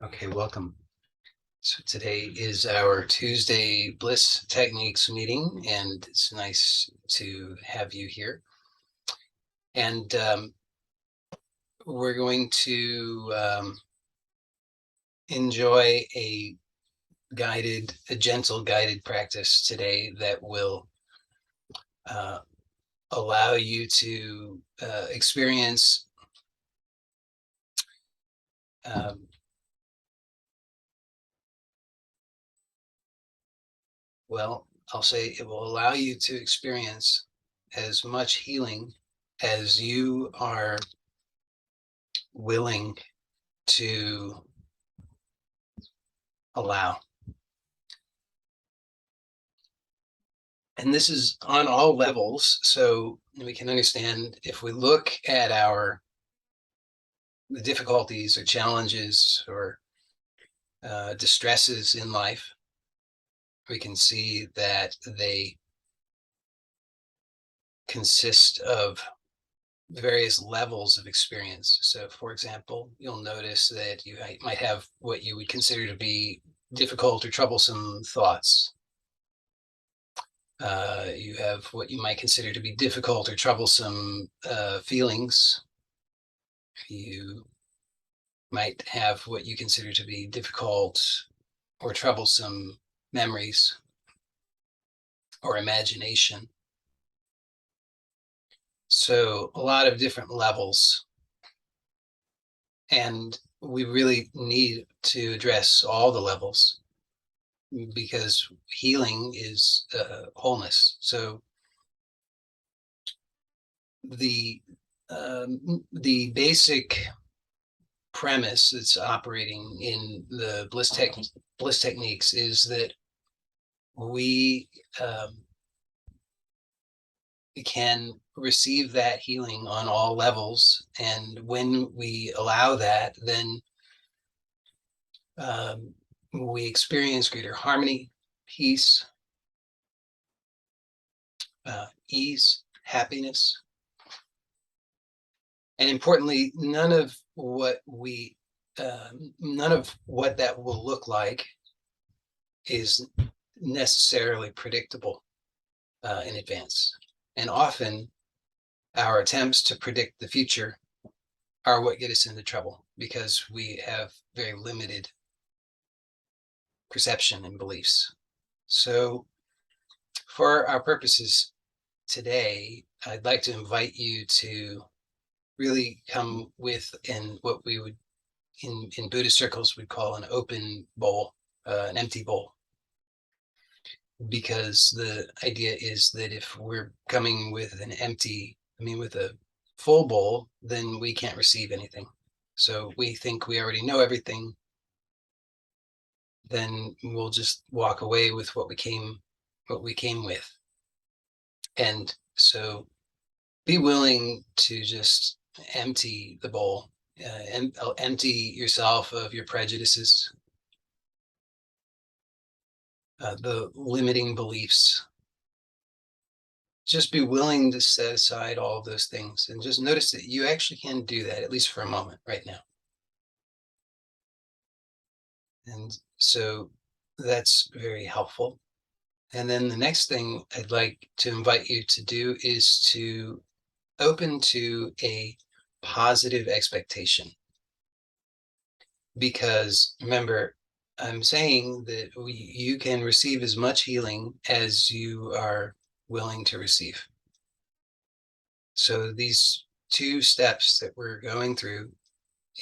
Okay, welcome. So today is our Tuesday Bliss Techniques meeting, and it's nice to have you here. And we're going to enjoy a gentle guided practice today that will uh, allow you to experience um, well, I'll say it will allow you to experience as much healing as you are willing to allow. And this is on all levels. So we can understand if we look at the difficulties or challenges or distresses in life, we can see that they consist of various levels of experience. So, for example, you'll notice that you might have what you would consider to be difficult or troublesome thoughts. You have what you might consider to be difficult or troublesome feelings. You might have what you consider to be difficult or troublesome memories or imagination. So a lot of different levels. And we really need to address all the levels because healing is wholeness. So the basic premise that's operating in the Bliss techniques is that we can receive that healing on all levels. And when we allow that, then we experience greater harmony, peace, ease, happiness. And importantly, none of what that will look like is necessarily predictable in advance. And often our attempts to predict the future are what get us into trouble because we have very limited perception and beliefs. So for our purposes today, I'd like to invite you to really come with what we would in Buddhist circles would call an open bowl, an empty bowl, because the idea is that if we're coming with with a full bowl, then we can't receive anything. So we think we already know everything, then we'll just walk away with what we came with. And so be willing to just empty the bowl, empty yourself of your prejudices, the limiting beliefs. Just be willing to set aside all of those things and just notice that you actually can do that, at least for a moment right now. And so that's very helpful. And then the next thing I'd like to invite you to do is to open to a positive expectation. Because remember, I'm saying that you can receive as much healing as you are willing to receive. So these two steps that we're going through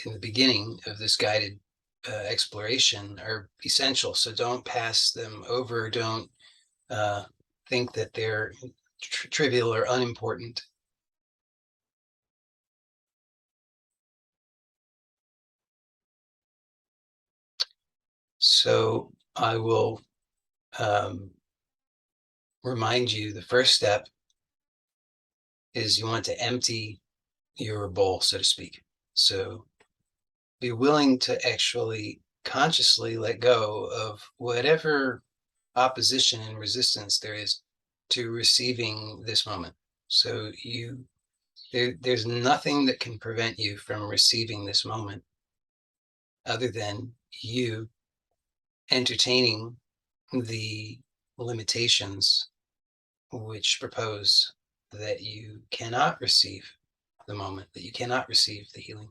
in the beginning of this guided exploration are essential. So don't pass them over. Don't think that they're trivial or unimportant. So I will remind you the first step is you want to empty your bowl, so to speak. So be willing to actually consciously let go of whatever opposition and resistance there is to receiving this moment. So there's nothing that can prevent you from receiving this moment. other than you entertaining the limitations which propose that you cannot receive the moment, that you cannot receive the healing.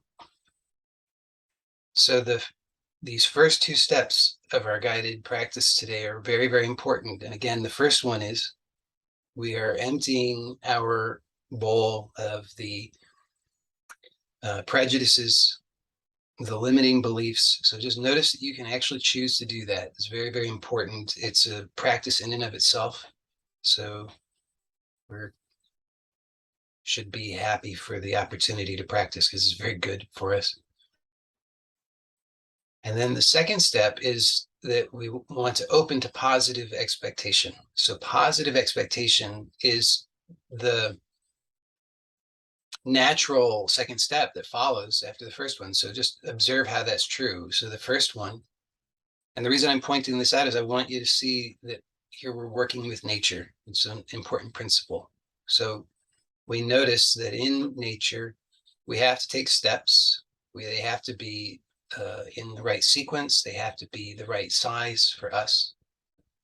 So these first two steps of our guided practice today are very, very important. And again, the first one is we are emptying our bowl of the prejudices, the limiting beliefs. So just notice that you can actually choose to do that. It's very, very important. It's a practice in and of itself. So we should be happy for the opportunity to practice because it's very good for us. And then the second step is that we want to open to positive expectation. So positive expectation is the natural second step that follows after the first one. So just observe how that's true. So the first one, and the reason I'm pointing this out is I want you to see that here we're working with nature. It's an important principle. So we notice that in nature, we have to take steps. They have to be in the right sequence. They have to be the right size for us.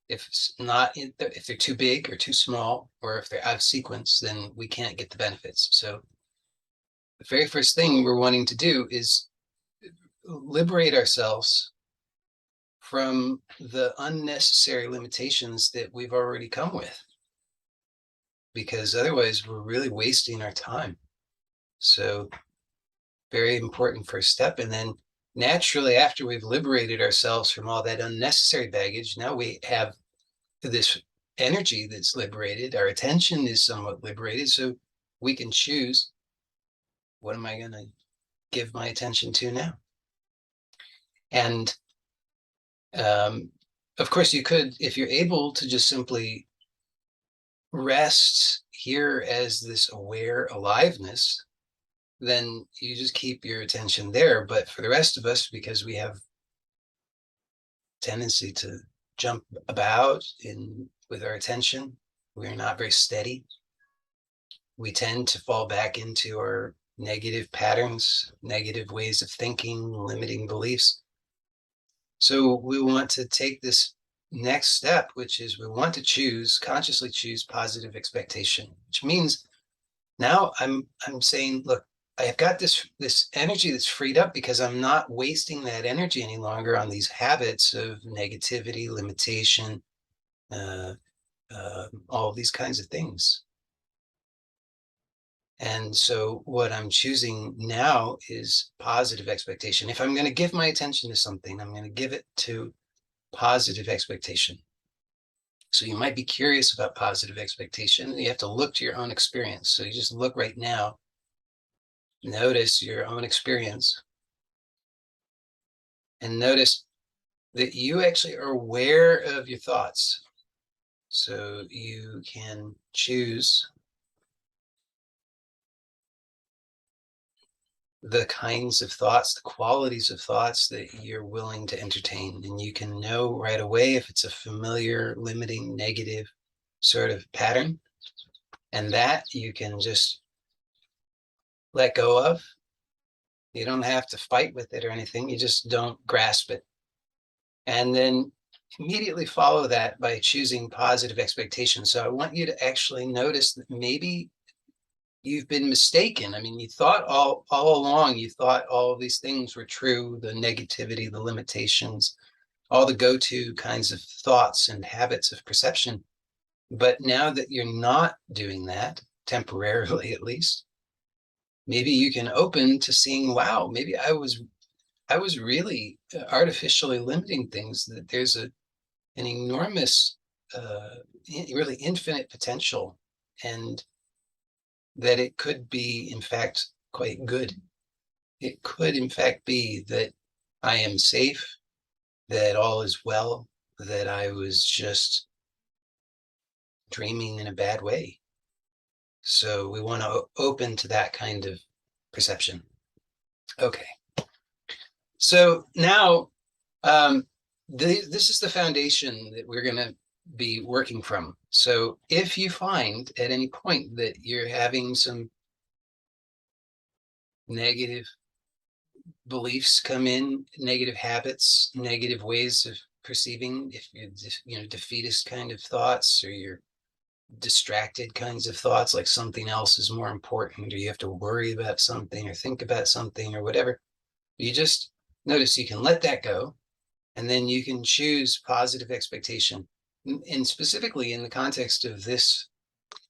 If it's not, if they're too big or too small, or if they're out of sequence, then we can't get the benefits. So the very first thing we're wanting to do is liberate ourselves from the unnecessary limitations that we've already come with, because otherwise we're really wasting our time. So very important first step. And then naturally, after we've liberated ourselves from all that unnecessary baggage, now we have this energy that's liberated. Our attention is somewhat liberated, so we can choose, what am I going to give my attention to now? And of course, you could, if you're able to just simply rest here as this aware aliveness, then you just keep your attention there. But for the rest of us, because we have tendency to jump about with our attention, we're not very steady. We tend to fall back into our negative patterns, negative ways of thinking, limiting beliefs. So we want to take this next step, which is we want to consciously choose positive expectation, which means now I'm saying, look, I've got this energy that's freed up because I'm not wasting that energy any longer on these habits of negativity, limitation, all these kinds of things. And so what I'm choosing now is positive expectation. If I'm going to give my attention to something, I'm going to give it to positive expectation. So you might be curious about positive expectation. You have to look to your own experience. So you just look right now, notice your own experience, and notice that you actually are aware of your thoughts. So you can choose the kinds of thoughts, the qualities of thoughts that you're willing to entertain. And you can know right away if it's a familiar, limiting, negative sort of pattern. And that you can just let go of. You don't have to fight with it or anything. You just don't grasp it. And then immediately follow that by choosing positive expectations. So I want you to actually notice that maybe you've been mistaken. I mean, you thought all along, you thought all of these things were true, the negativity, the limitations, all the go-to kinds of thoughts and habits of perception. But now that you're not doing that, temporarily at least, maybe you can open to seeing, wow, maybe I was really artificially limiting things, that there's an enormous, really infinite potential, and that it could be, in fact, quite good. It could, in fact, be that I am safe, that all is well, that I was just dreaming in a bad way. So we want to open to that kind of perception. Okay. So now, this is the foundation that we're going to be working from. So if you find at any point that you're having some negative beliefs come in, negative habits, negative ways of perceiving, if you're, defeatist kind of thoughts, or you're distracted kinds of thoughts, like something else is more important, or you have to worry about something or think about something or whatever, you just notice you can let that go, and then you can choose positive expectation. And specifically in the context of this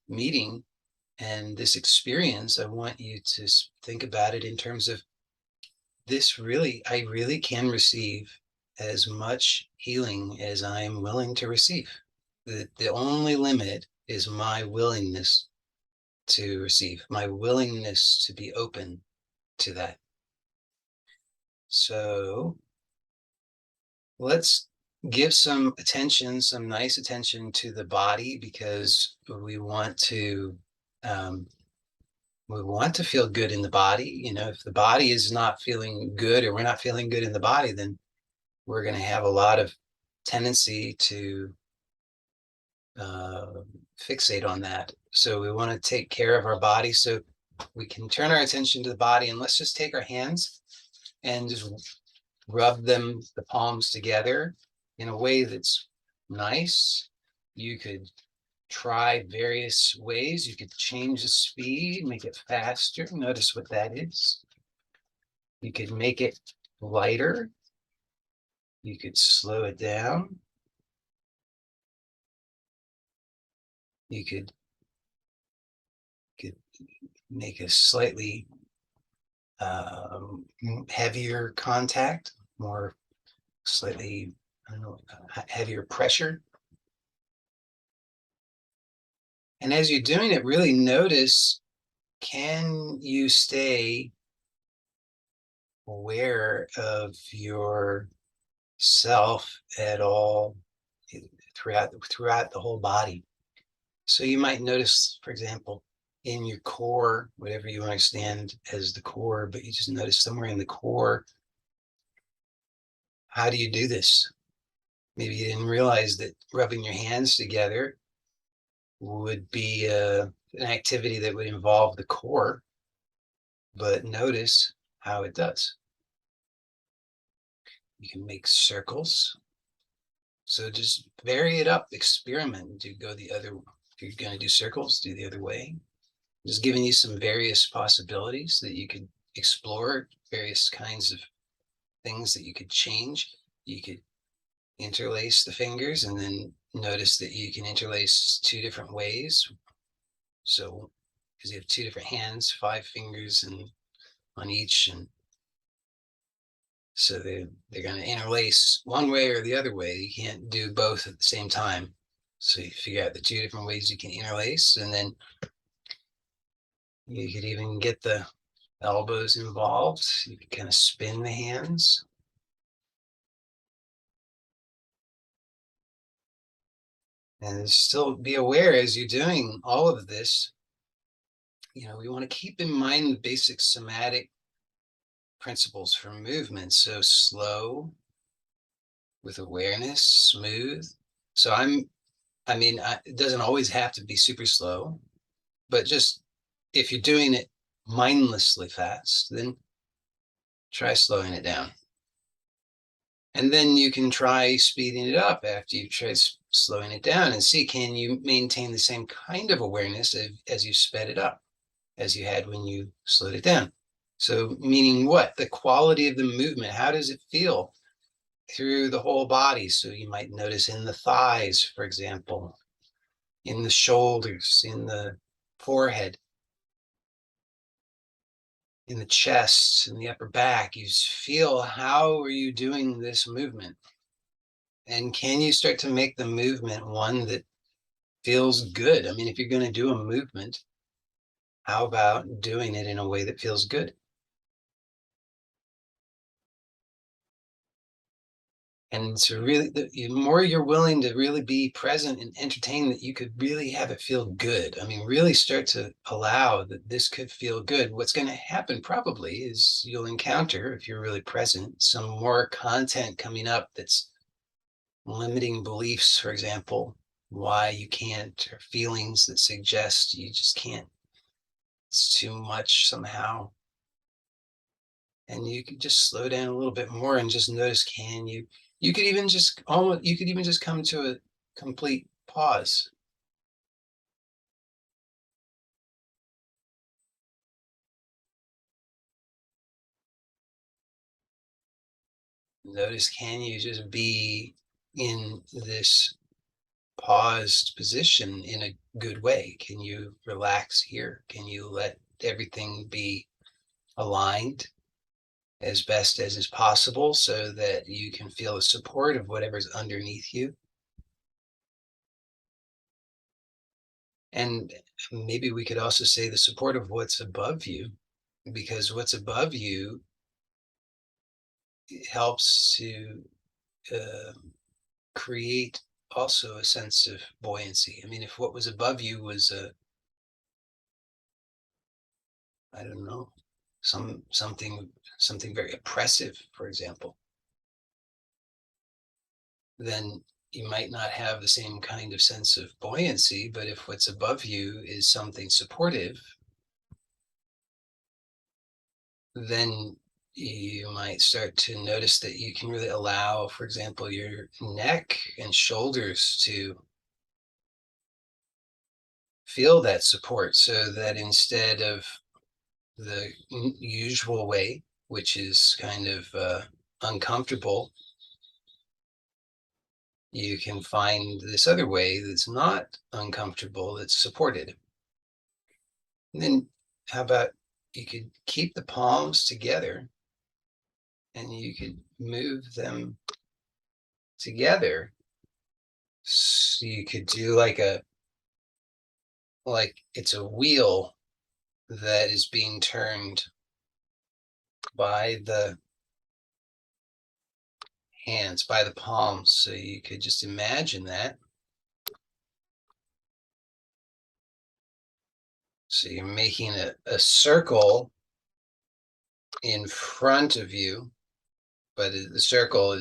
meeting and this experience, I want you to think about it in terms of I really can receive as much healing as I am willing to receive. The only limit is my willingness to receive, my willingness to be open to that. So let's give some attention, some nice attention to the body, because um, we want to feel good in the body. If the body is not feeling good, or we're not feeling good in the body, then we're going to have a lot of tendency to fixate on that. So we want to take care of our body. So we can turn our attention to the body, and let's just take our hands and just rub them, the palms together, in a way that's nice. You could try various ways. You could change the speed, make it faster. Notice what that is. You could make it lighter. You could slow it down. You could make a slightly heavier contact, more slightly, I don't know, heavier pressure. And as you're doing it, really notice, can you stay aware of your self at all throughout the whole body? So you might notice, for example, in your core, whatever you understand as the core, but you just notice somewhere in the core, how do you do this? Maybe you didn't realize that rubbing your hands together would be an activity that would involve the core, but notice how it does. You can make circles. So just vary it up, experiment, if you're going to do circles, do the other way. Just giving you some various possibilities that you could explore, various kinds of things that you could change. You could interlace the fingers, and then notice that you can interlace two different ways. So, because you have two different hands, 5 fingers on each, and so they're going to interlace one way or the other way. You can't do both at the same time. So you figure out the 2 different ways you can interlace, and then you could even get the elbows involved. You can kind of spin the hands. And still be aware as you're doing all of this, we want to keep in mind the basic somatic principles for movement. So slow, with awareness, smooth. So it doesn't always have to be super slow, but just if you're doing it mindlessly fast, then try slowing it down. And then you can try speeding it up after you try slowing it down, and see, can you maintain the same kind of awareness as you sped it up, as you had when you slowed it down. So meaning what? The quality of the movement. How does it feel through the whole body? So you might notice in the thighs, for example, in the shoulders, in the forehead, in the chest, in the upper back. You feel, how are you doing this movement? And can you start to make the movement one that feels good? I mean, if you're going to do a movement, how about doing it in a way that feels good? And so really, the more you're willing to really be present and entertain, that you could really have it feel good. I mean, really start to allow that this could feel good. What's going to happen probably is you'll encounter, if you're really present, some more content coming up that's limiting beliefs, for example, why you can't, or feelings that suggest you just can't. It's too much somehow. And you could just slow down a little bit more and just notice, you could even just come to a complete pause. Notice, can you just be in this paused position in a good way? Can you relax here? Can you let everything be aligned as best as is possible so that you can feel the support of whatever's underneath you? And maybe we could also say the support of what's above you, because what's above you helps to uh, create also a sense of buoyancy. I mean, if what was above you was I don't know, something very oppressive, for example, then you might not have the same kind of sense of buoyancy. But if what's above you is something supportive, then you might start to notice that you can really allow, for example, your neck and shoulders to feel that support, so that instead of the usual way, which is kind of uncomfortable, you can find this other way that's not uncomfortable, that's supported. And then how about you could keep the palms together and you could move them together. So you could do like it's a wheel that is being turned by the hands, by the palms. So you could just imagine that. So you're making a circle in front of you, but the circle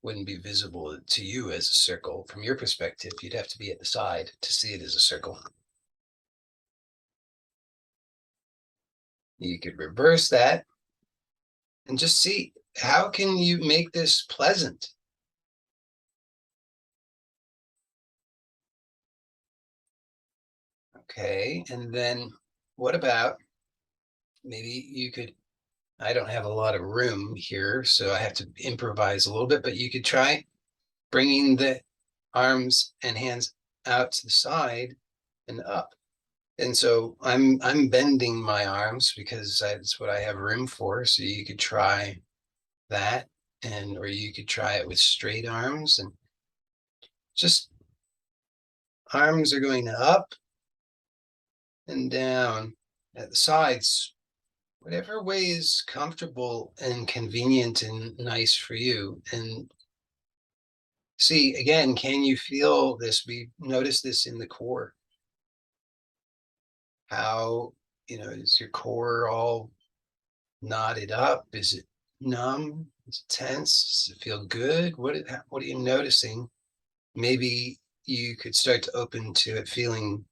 wouldn't be visible to you as a circle. From your perspective, you'd have to be at the side to see it as a circle. You could reverse that and just see, how can you make this pleasant? Okay, and then what about, maybe you could, I don't have a lot of room here, so I have to improvise a little bit, but you could try bringing the arms and hands out to the side and up. And so I'm bending my arms because that's what I have room for. So you could try that, and or you could try it with straight arms, and just arms are going up and down at the sides, whatever way is comfortable and convenient and nice for you. And see, again, can you feel this? We notice this in the core. How, is your core all knotted up? Is it numb? Is it tense? Does it feel good? What are you noticing? Maybe you could start to open to it feeling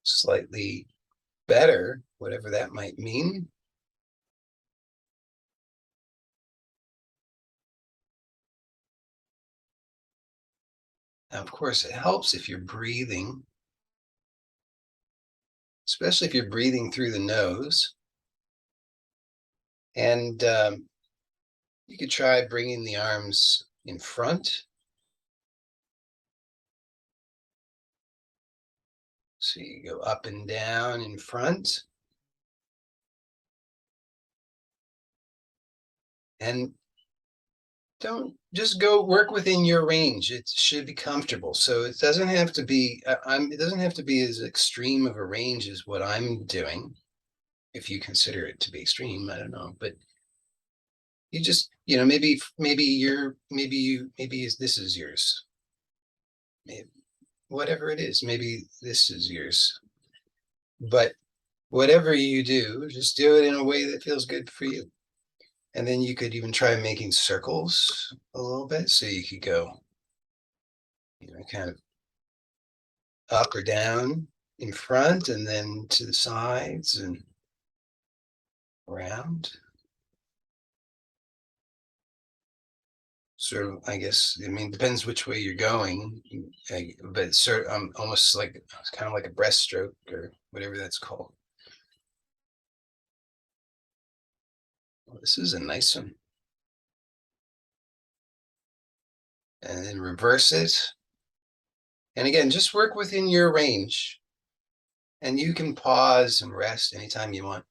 slightly better, whatever that might mean. Now, of course, it helps if you're breathing, especially if you're breathing through the nose. And you could try bringing the arms in front. So you go up and down in front. And don't just go work within your range. It should be comfortable. So it doesn't have to be, it doesn't have to be as extreme of a range as what I'm doing. If you consider it to be extreme, I don't know, but you just, maybe this is yours. Maybe, whatever it is, maybe this is yours. But whatever you do, just do it in a way that feels good for you. And then you could even try making circles a little bit. So you could go, kind of up or down in front and then to the sides, and around. Sort of, I guess, I mean, depends which way you're going, but sort of, almost like kind of like a breaststroke or whatever that's called. Well, this is a nice one. And then reverse it. And again, just work within your range. And you can pause and rest anytime you want.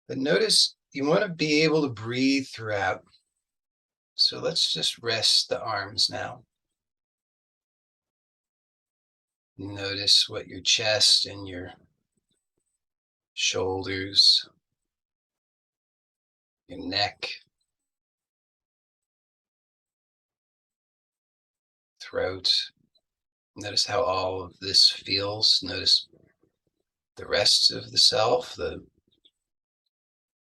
But notice you want to be able to breathe throughout. So let's just rest the arms now. Notice what your chest and your shoulders, your neck, throat. Notice how all of this feels. Notice the rest of the self, the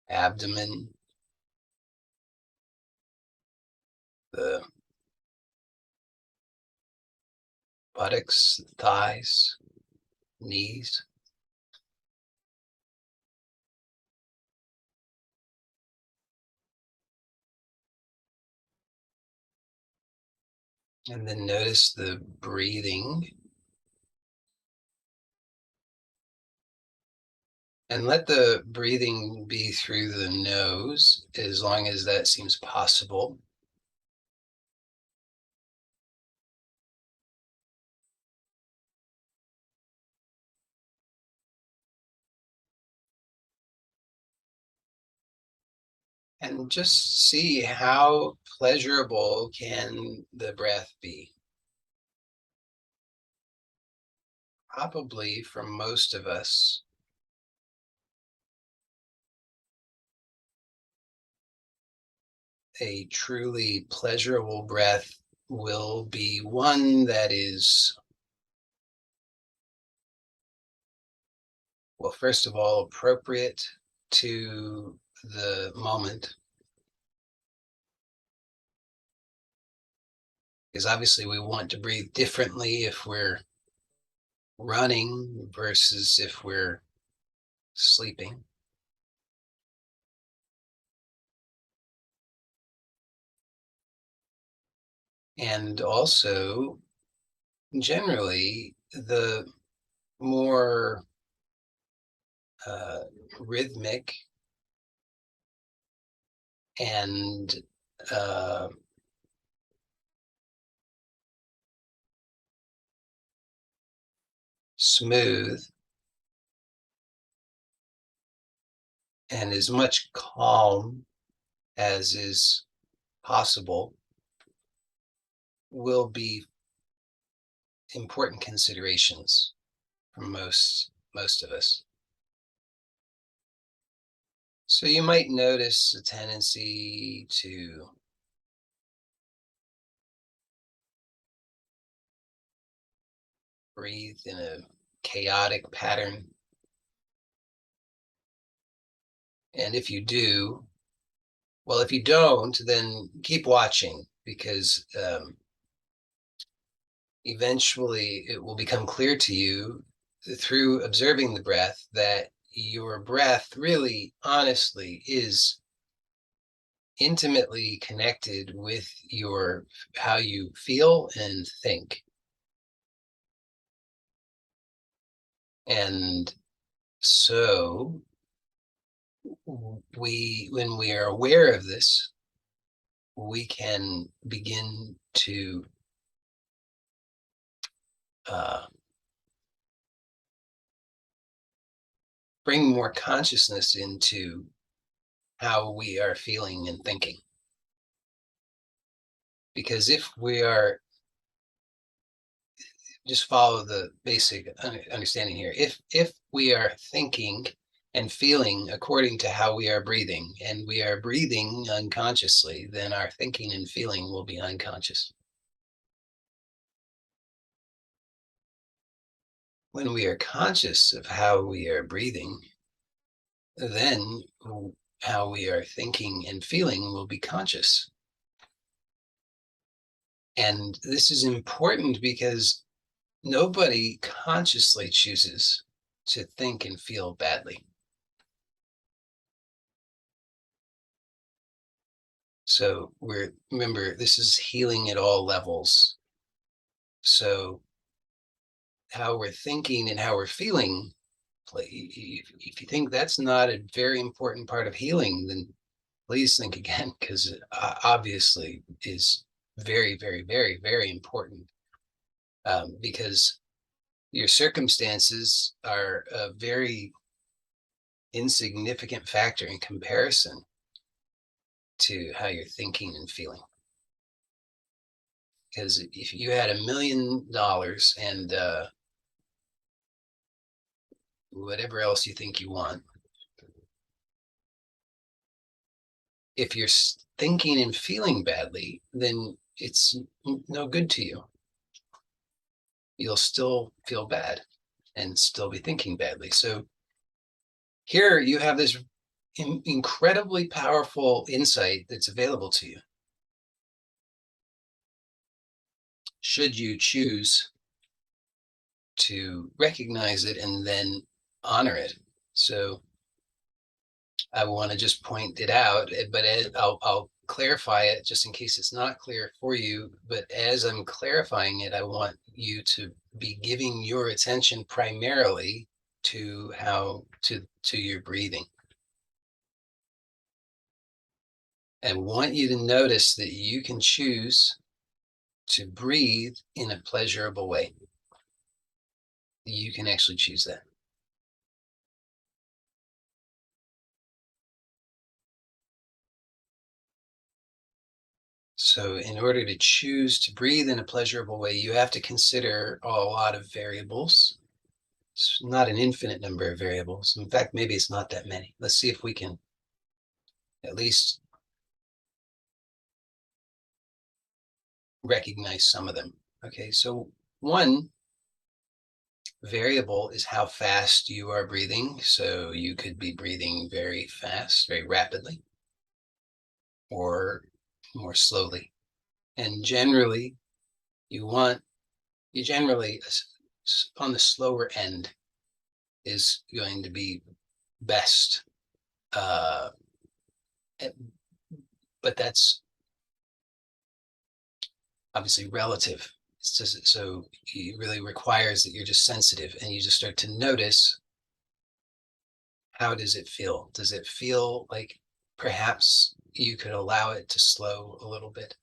abdomen, the buttocks, the thighs, knees. And then notice the breathing. And let the breathing be through the nose as long as that seems possible. And just see how pleasurable can the breath be. Probably for most of us, a truly pleasurable breath will be one that is, well, first of all, appropriate to the moment. Because obviously we want to breathe differently if we're running versus if we're sleeping. And also, generally, the more rhythmic and smooth and as much calm as is possible will be important considerations for most of us. So you might notice a tendency to breathe in a chaotic pattern. And if you do, well, if you don't, then keep watching, because eventually it will become clear to you through observing the breath that your breath really, honestly, is intimately connected with your how you feel and think. And so when we are aware of this, we can begin to bring more consciousness into how we are feeling and thinking. Because if we are, just follow the basic understanding here. If we are thinking and feeling according to how we are breathing, and we are breathing unconsciously, then our thinking and feeling will be unconscious. When we are conscious of how we are breathing, then how we are thinking and feeling will be conscious. And this is important because nobody consciously chooses to think and feel badly. So remember, this is healing at all levels. So how we're thinking and how we're feeling, if you think that's not a very important part of healing, then please think again, because it obviously is very, very, very, very important. Because your circumstances are a very insignificant factor in comparison to how you're thinking and feeling. Because if you had $1 million and whatever else you think you want, if you're thinking and feeling badly, then it's no good to you. You'll still feel bad and still be thinking badly. So here you have this incredibly powerful insight that's available to you. Should you choose to recognize it and then honor it. So I want to just point it out, but I'll clarify it just in case it's not clear for you. But as I'm clarifying it, I want you to be giving your attention primarily to to your breathing. I want you to notice that you can choose to breathe in a pleasurable way. You can actually choose that. So in order to choose to breathe in a pleasurable way, you have to consider a lot of variables. It's not an infinite number of variables. In fact, maybe it's not that many. Let's see if we can at least recognize some of them. Okay, so one variable is how fast you are breathing. So you could be breathing very fast, very rapidly, or more slowly. And generally, you generally on the slower end is going to be best. Uh, but that's obviously relative. It's just, so it really requires that you're just sensitive and you just start to notice, how does it feel? Does it feel like perhaps you could allow it to slow a little bit?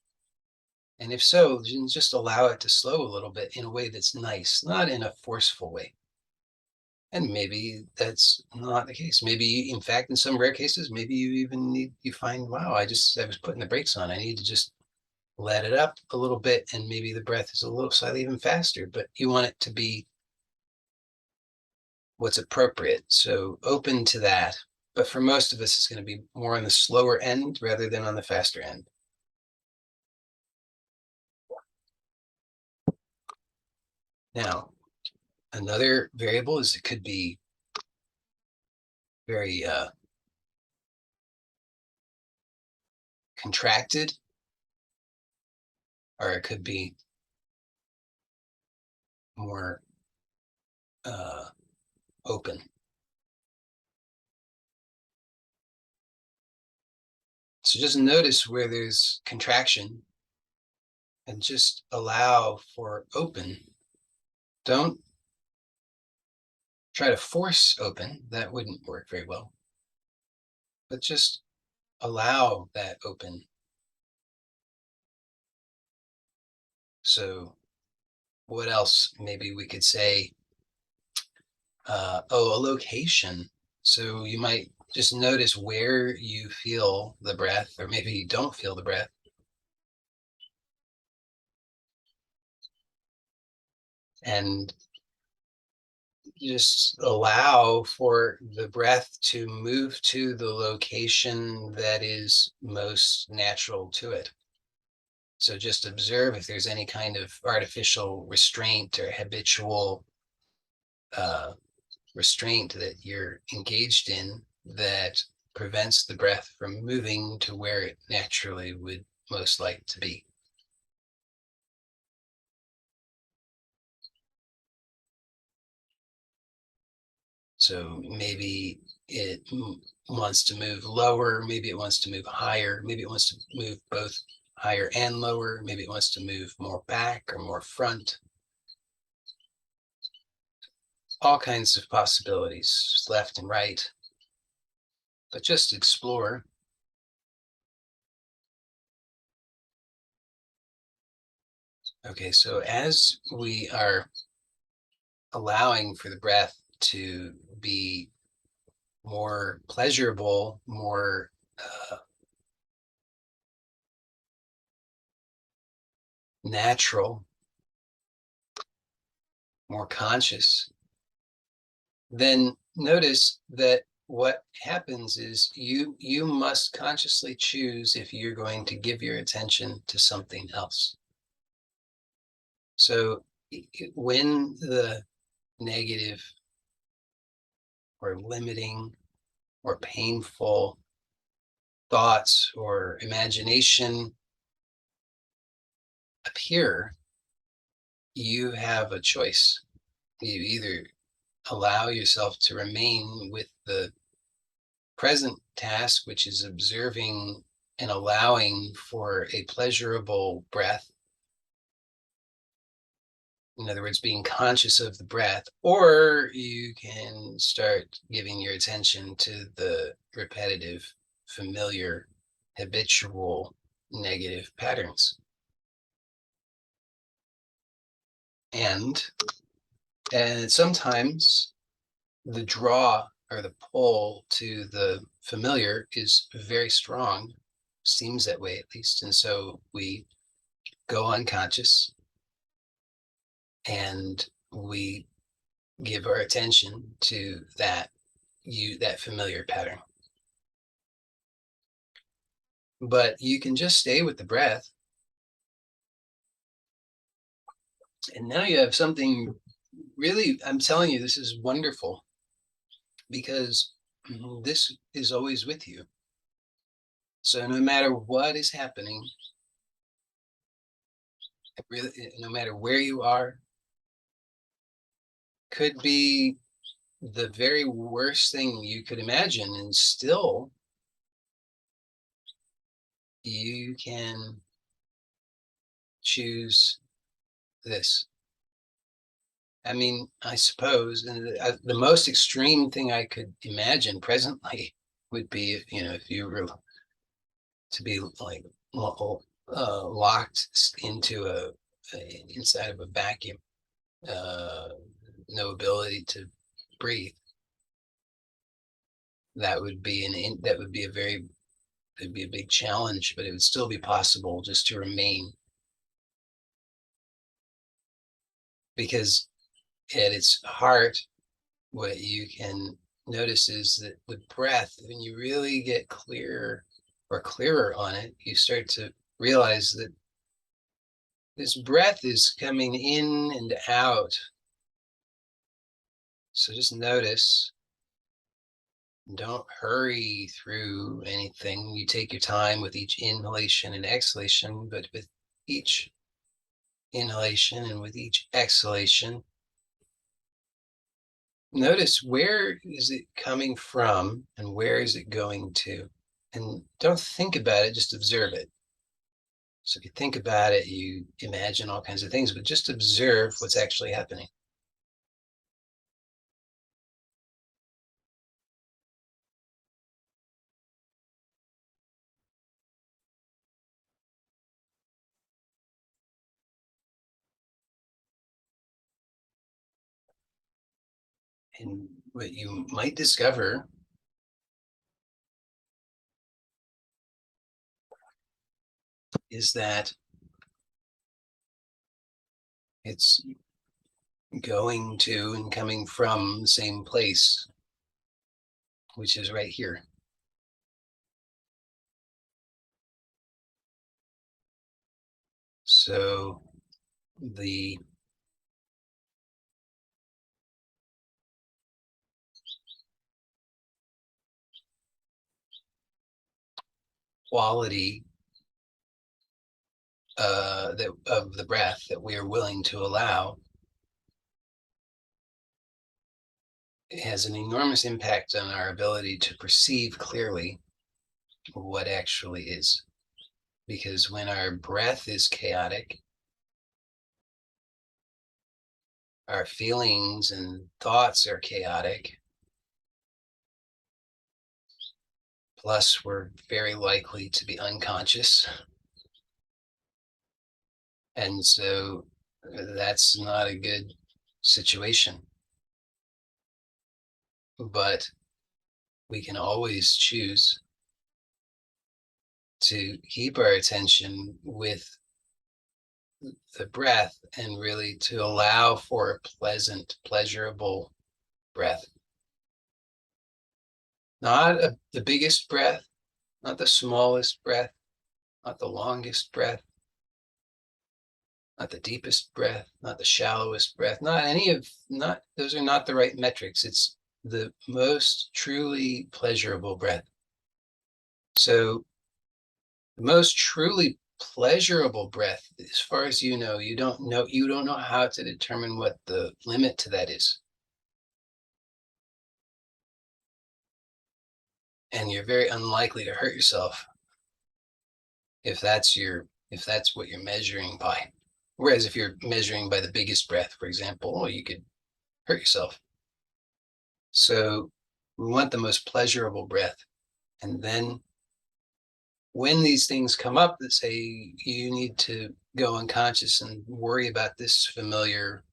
And if so, just allow it to slow a little bit in a way that's nice, not in a forceful way. And maybe that's not the case. Maybe, in fact, in some rare cases, maybe you find, wow, I was putting the brakes on. I need to just let it up a little bit, and maybe the breath is a little slightly even faster, but you want it to be what's appropriate. So open to that. But for most of us, it's going to be more on the slower end rather than on the faster end. Now, another variable is it could be very contracted, or it could be more open. So just notice where there's contraction and just allow for open. Don't try to force open. That wouldn't work very well. But just allow that open. So what else? Maybe we could say, a location. So you might just notice where you feel the breath, or maybe you don't feel the breath. And you just allow for the breath to move to the location that is most natural to it. So just observe if there's any kind of artificial restraint or habitual restraint that you're engaged in that prevents the breath from moving to where it naturally would most like to be. So maybe it wants to move lower, maybe it wants to move higher, maybe it wants to move both higher and lower, maybe it wants to move more back or more front. All kinds of possibilities, left and right, but just explore. Okay, so as we are allowing for the breath to be more pleasurable, more natural, more conscious, then notice that what happens is you must consciously choose if you're going to give your attention to something else. So when the negative or limiting or painful thoughts or imagination appear, you have a choice. You either allow yourself to remain with the present task, which is observing and allowing for a pleasurable breath. In other words, being conscious of the breath, or you can start giving your attention to the repetitive, familiar, habitual negative patterns. And sometimes the draw or the pull to the familiar is very strong, seems that way at least. And so we go unconscious and we give our attention to that familiar pattern. But you can just stay with the breath. And now you have something really, I'm telling you, this is wonderful because this is always with you. So no matter what is happening, really, no matter where you are, could be the very worst thing you could imagine, and still you can choose this. I mean, I suppose, and the most extreme thing I could imagine presently would be if you were to be like locked into inside of a vacuum, uh, no ability to breathe. That would be it'd be a big challenge, but it would still be possible just to remain, because at its heart, what you can notice is that the breath, when you really get clearer or clearer on it, you start to realize that this breath is coming in and out. So just notice. Don't hurry through anything. You take your time with each inhalation and exhalation, but with each inhalation and with each exhalation, notice where is it coming from and where is it going to. And don't think about it, just observe it. So if you think about it, you imagine all kinds of things, but just observe what's actually happening. And what you might discover is that it's going to and coming from the same place, which is right here. So the quality of the breath that we are willing to allow has an enormous impact on our ability to perceive clearly what actually is. Because when our breath is chaotic, our feelings and thoughts are chaotic. Plus, we're very likely to be unconscious. And so that's not a good situation. But we can always choose to keep our attention with the breath and really to allow for a pleasant, pleasurable breath. Not the biggest breath, not the smallest breath, not the longest breath, not the deepest breath, not the shallowest breath, not those are not the right metrics. It's the most truly pleasurable breath. So the most truly pleasurable breath, as far as you know, you don't know how to determine what the limit to that is. And you're very unlikely to hurt yourself if that's what you're measuring by. Whereas if you're measuring by the biggest breath, for example, well, you could hurt yourself. So we want the most pleasurable breath. And then when these things come up that say you need to go unconscious and worry about this familiar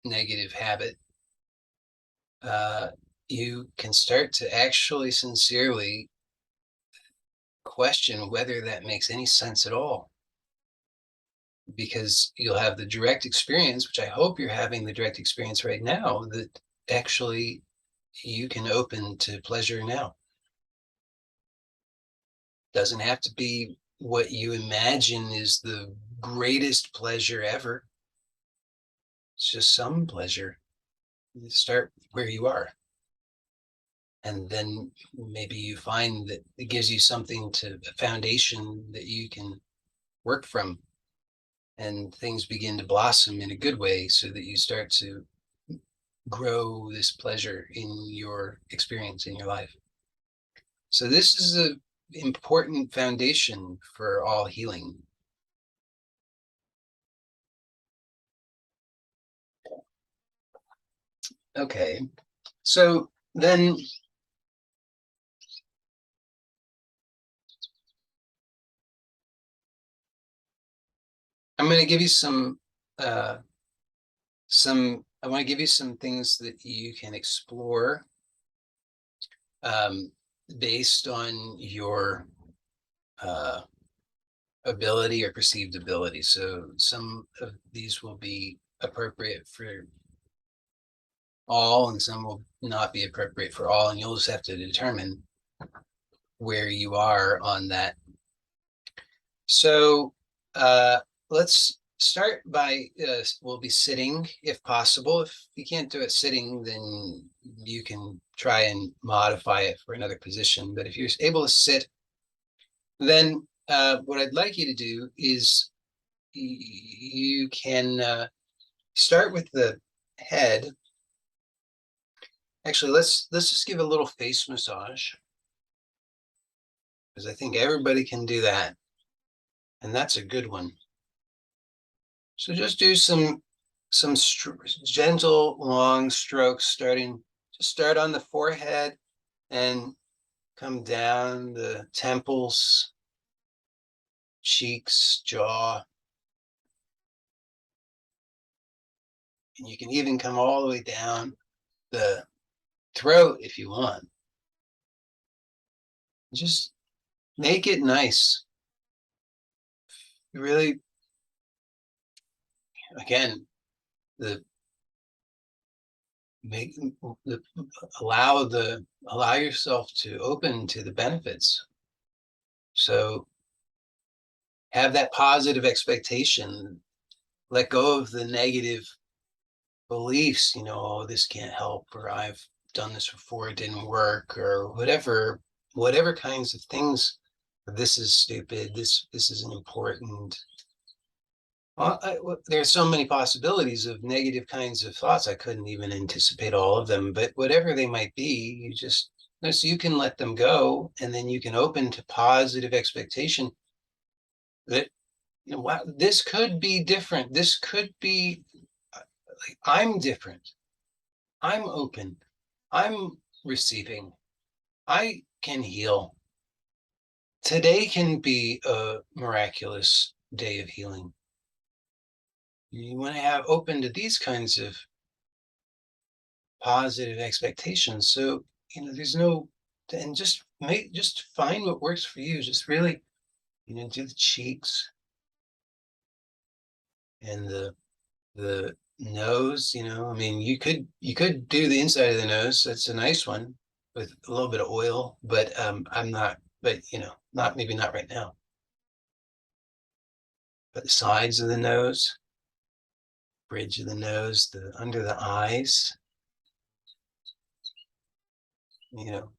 negative habit, you can start to actually sincerely question whether that makes any sense at all. Because you'll have the direct experience, which I hope you're having the direct experience right now, that actually you can open to pleasure now. Doesn't have to be what you imagine is the greatest pleasure ever. It's just some pleasure. You start where you are. And then maybe you find that it gives you something a foundation that you can work from, and things begin to blossom in a good way so that you start to grow this pleasure in your experience in your life. So this is an important foundation for all healing. Okay, so then I'm going to give you I want to give you some things that you can explore based on your ability or perceived ability. So some of these will be appropriate for all, and some will not be appropriate for all, and you'll just have to determine where you are on that. So let's start by, we'll be sitting if possible. If you can't do it sitting, then you can try and modify it for another position. But if you're able to sit, then what I'd like you to do is you can start with the head. Actually, let's just give a little face massage, because I think everybody can do that, and that's a good one. So just do some gentle long strokes, just start on the forehead and come down the temples, cheeks, jaw. And you can even come all the way down the throat if you want. Just make it nice. Really, again, the make the allow yourself to open to the benefits. So have that positive expectation. Let go of the negative beliefs, oh, this can't help, or I've done this before, it didn't work, or whatever kinds of things. This is stupid, this isn't important. There's so many possibilities of negative kinds of thoughts. I couldn't even anticipate all of them, but whatever they might be, so you can let them go, and then you can open to positive expectation that, wow, this could be different. This could be like, I'm different. I'm open. I'm receiving. I can heal. Today can be a miraculous day of healing. You want to have open to these kinds of positive expectations. So, there's no, and just find what works for you. Just really, do the cheeks and the nose. I mean, you could do the inside of the nose. That's a nice one with a little bit of oil, but I'm not. But not maybe not right now. But the sides of the nose, bridge of the nose, the under the eyes.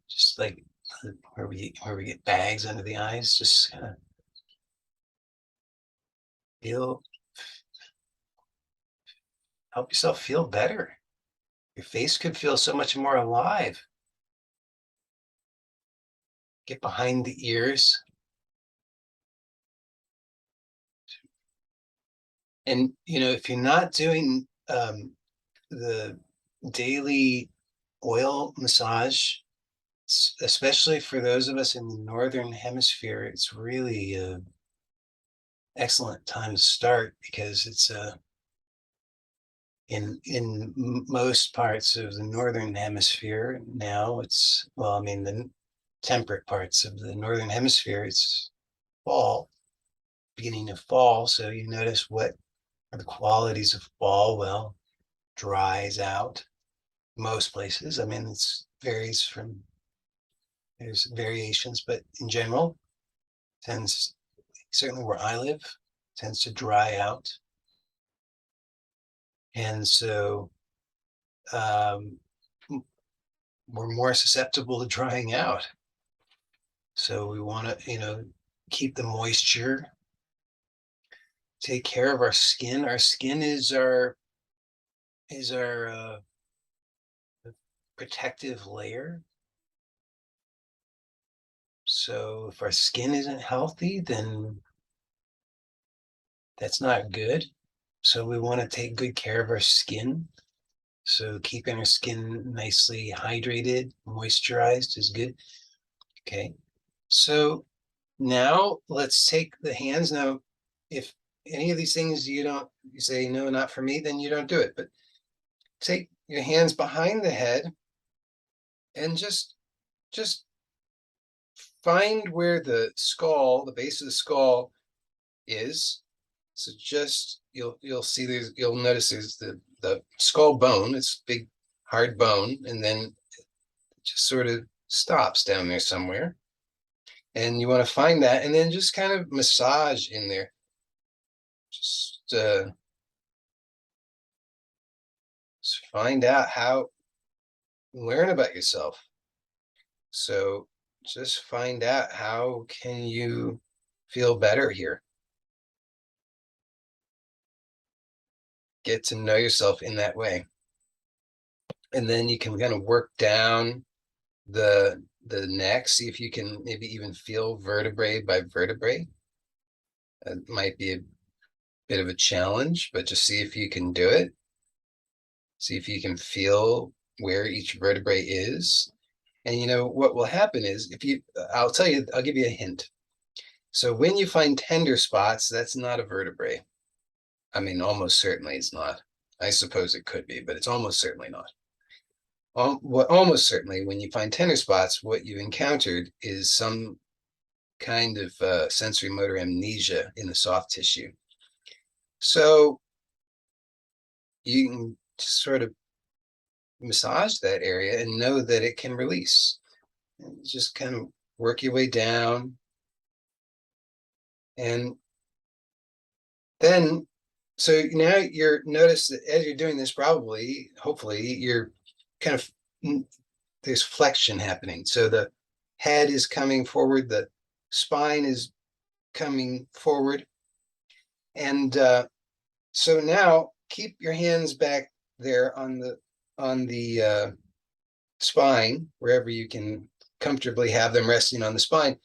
Just like where we get bags under the eyes, just kind of feel help yourself feel better. Your face could feel so much more alive. Get behind the ears. And if you're not doing the daily oil massage, especially for those of us in the northern hemisphere, it's really an excellent time to start, because it's in most parts of the northern hemisphere now, I mean, the temperate parts of the northern hemisphere, it's fall, beginning of fall. So you notice, what are the qualities of fall? Well, dries out most places. I mean, there's variations, but in general, tends, certainly where I live, tends to dry out. And so um, we're more susceptible to drying out. So we want to, keep the moisture, take care of our skin. Our skin is our protective layer. So if our skin isn't healthy, then that's not good. So we want to take good care of our skin. So keeping our skin nicely hydrated, moisturized is good. Okay. So now let's take the hands. Now, if any of these things you say, no, not for me, then you don't do it. But take your hands behind the head and just find where the base of the skull is. So just you'll see you'll notice there's the skull bone. It's big hard bone, and then it just sort of stops down there somewhere. And you want to find that, and then just kind of massage in there. Just find out learn about yourself. So just find out, how can you feel better here? Get to know yourself in that way. And then you can kind of work down the neck, see if you can maybe even feel vertebrae by vertebrae. It might be a bit of a challenge, but just see if you can do it. See if you can feel where each vertebrae is. And what will happen is, I'll give you a hint. So when you find tender spots, that's not a vertebrae. I mean, almost certainly it's not. I suppose it could be, but it's almost certainly not. Almost certainly, when you find tender spots, what you've encountered is some kind of sensory motor amnesia in the soft tissue. So you can sort of massage that area and know that it can release. And just kind of work your way down. And then, so now notice that as you're doing this, hopefully, you're kind of, there's flexion happening. So the head is coming forward, the spine is coming forward, and So now keep your hands back there on the spine, wherever you can comfortably have them resting on the spine,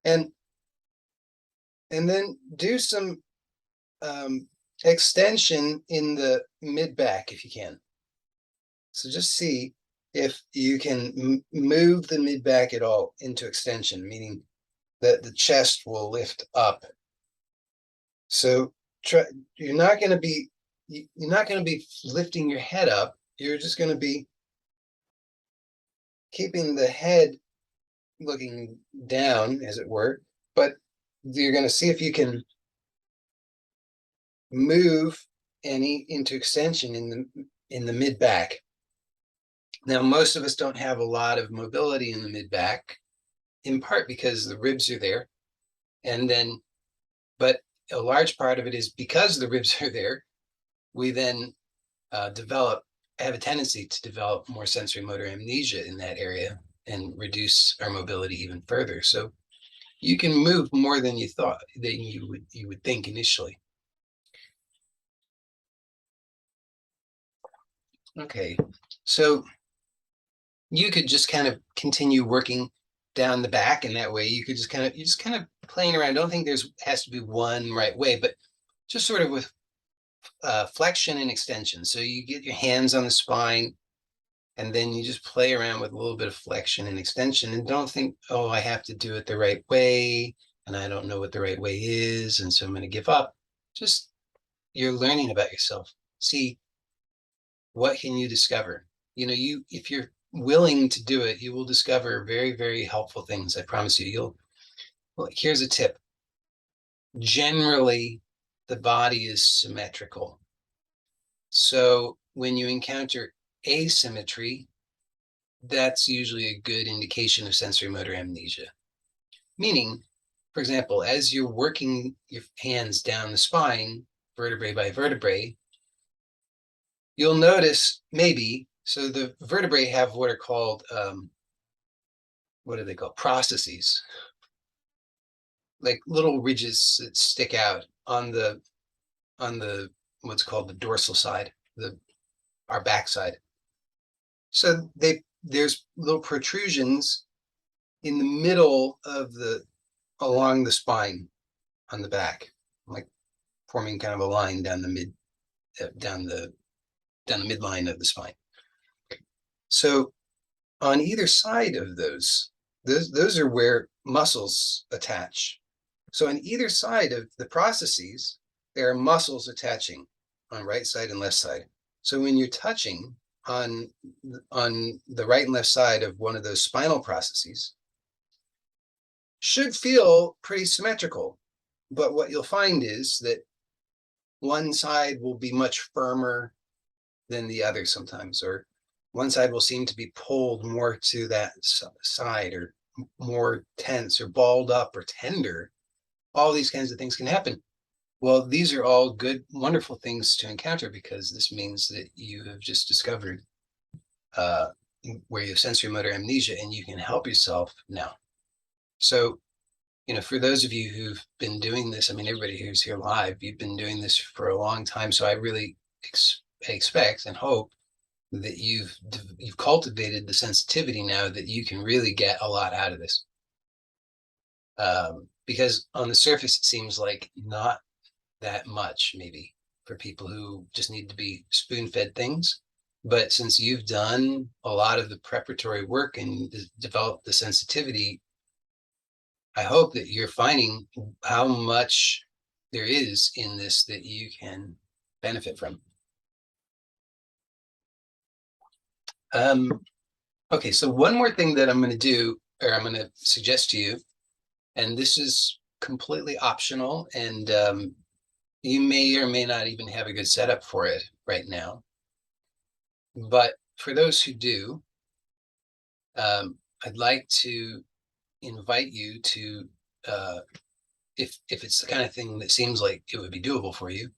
and then do some extension in the mid back if you can. So just see if you can move the mid back at all into extension, meaning that the chest will lift up. So try, you're not going to be lifting your head up. You're just going to be keeping the head looking down, as it were, but you're going to see if you can move any into extension in the mid back. Now, most of us don't have a lot of mobility in the mid back, in part because the ribs are there, and then, but a large part of it is because the ribs are there, we then have a tendency to develop more sensory motor amnesia in that area and reduce our mobility even further. So you can move more than you thought that you would think initially. Okay, so you could just kind of continue working down the back, and that way you could just kind of playing around. I don't think has to be one right way, but just sort of with flexion and extension. So you get your hands on the spine, and then you just play around with a little bit of flexion and extension, and don't think, oh, I have to do it the right way, and I don't know what the right way is, and so I'm going to give up. Just you're learning about yourself. See, what can you discover? If you're willing to do it, you will discover very, very helpful things. I promise you. Well, here's a tip. Generally, the body is symmetrical. So when you encounter asymmetry, that's usually a good indication of sensory motor amnesia. Meaning, for example, as you're working your hands down the spine, vertebrae by vertebrae, you'll notice maybe, so the vertebrae have what are called, what are they called? Processes, like little ridges that stick out on the what's called the dorsal side, our backside. So there's little protrusions in the middle of along the spine on the back, like forming kind of a line down down the midline of the spine. So on either side of those are where muscles attach. So on either side of the processes, there are muscles attaching on right side and left side. So when you're touching on the right and left side of one of those spinal processes, should feel pretty symmetrical. But what you'll find is that one side will be much firmer than the other sometimes, or one side will seem to be pulled more to that side, or more tense or balled up or tender. All these kinds of things can happen. Well, these are all good, wonderful things to encounter, because this means that you have just discovered where you have sensory motor amnesia, and you can help yourself now. So, for those of you who've been doing this, I mean, everybody who's here live, you've been doing this for a long time. So I really expect and hope that you've cultivated the sensitivity now that you can really get a lot out of this. Because on the surface, it seems like not that much, maybe, for people who just need to be spoon-fed things. But since you've done a lot of the preparatory work and developed the sensitivity, I hope that you're finding how much there is in this that you can benefit from. Okay, so one more thing that I'm going to do, or I'm going to suggest to you, and this is completely optional, and you may or may not even have a good setup for it right now. But for those who do, I'd like to invite you to, if it's the kind of thing that seems like it would be doable for you,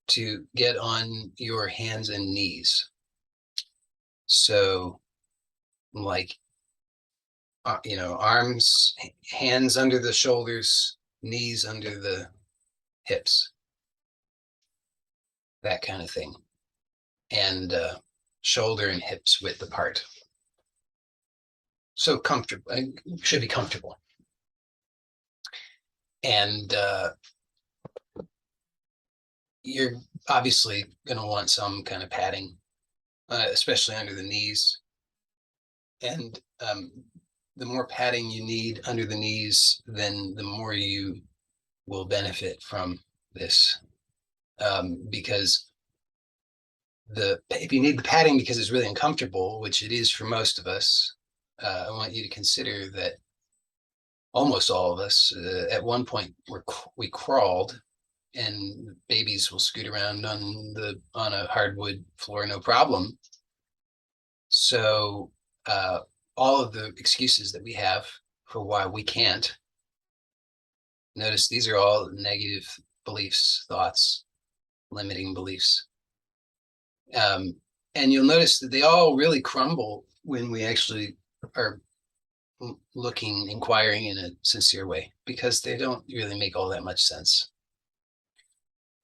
to get on your hands and knees. So, like, arms, hands under the shoulders, knees under the hips. that kind of thing, and shoulder and hips width apart. So comfortable, should be comfortable. And you're obviously going to want some kind of padding, especially under the knees. And the more padding you need under the knees, then the more you will benefit from this. Because if you need the padding because it's really uncomfortable, which it is for most of us, I want you to consider that almost all of us at one point we crawled, and babies will scoot around on a hardwood floor no problem. So all of the excuses that we have for why we can't, notice these are all negative beliefs, thoughts, limiting beliefs. And you'll notice that they all really crumble when we actually are looking, inquiring in a sincere way, because they don't really make all that much sense.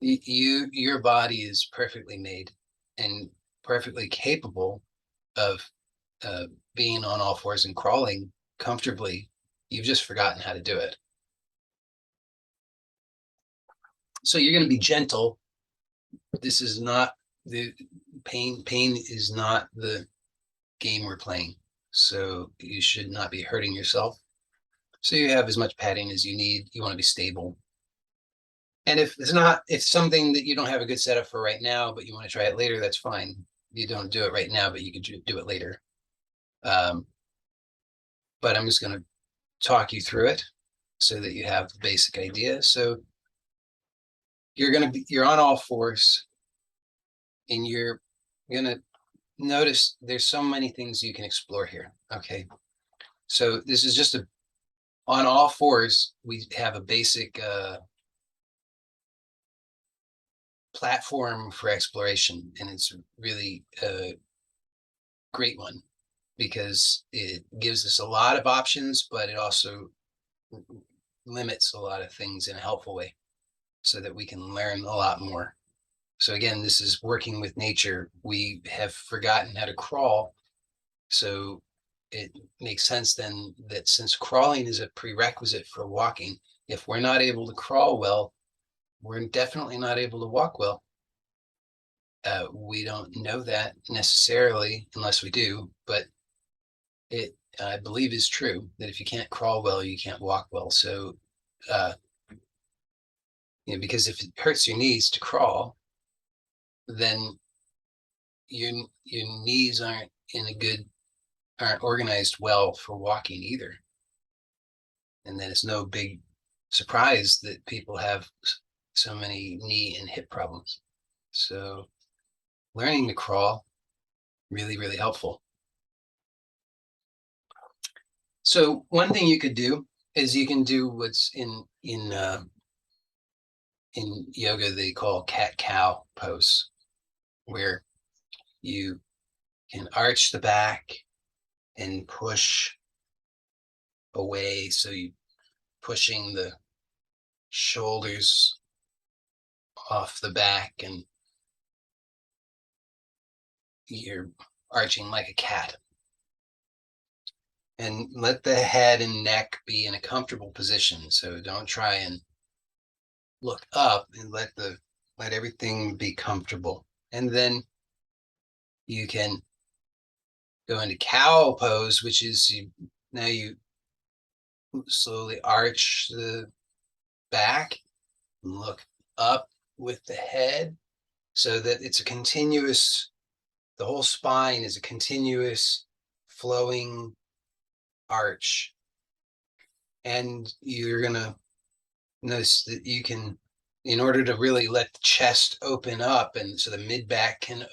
Your body is perfectly made and perfectly capable of being on all fours and crawling comfortably. You've just forgotten how to do it. So you're going to be gentle. This is not the pain. Pain is not the game we're playing. So you should not be hurting yourself. So you have as much padding as you need. You want to be stable. And if it's something that you don't have a good setup for right now, but you want to try it later, that's fine. You don't do it right now, but you can do it later. But I'm just going to talk you through it so that you have the basic idea. So you're on all fours, and you're going to notice there's so many things you can explore here. Okay. So this is just on all fours, we have a basic platform for exploration, and it's really a great one because it gives us a lot of options, but it also limits a lot of things in a helpful way so that we can learn a lot more. So again, this is working with nature. We have forgotten how to crawl. So it makes sense then that since crawling is a prerequisite for walking, if we're not able to crawl well, we're definitely not able to walk well. We don't know that necessarily unless we do, but it, I believe, is true that if you can't crawl well, you can't walk well. So, because if it hurts your knees to crawl, then your knees aren't organized well for walking either. And then it's no big surprise that people have so many knee and hip problems. So learning to crawl, really, really helpful. So one thing you could do is you can do what's in yoga they call cat-cow pose, where you can arch the back and push away. So you pushing the shoulders off the back, and you're arching like a cat. And let the head and neck be in a comfortable position. So don't try and look up, and let everything be comfortable. And then you can go into cow pose, which is now you slowly arch the back and look up with the head so that it's the whole spine is a continuous flowing arch. And you're going to notice that you can, in order to really let the chest open up, and so the mid back can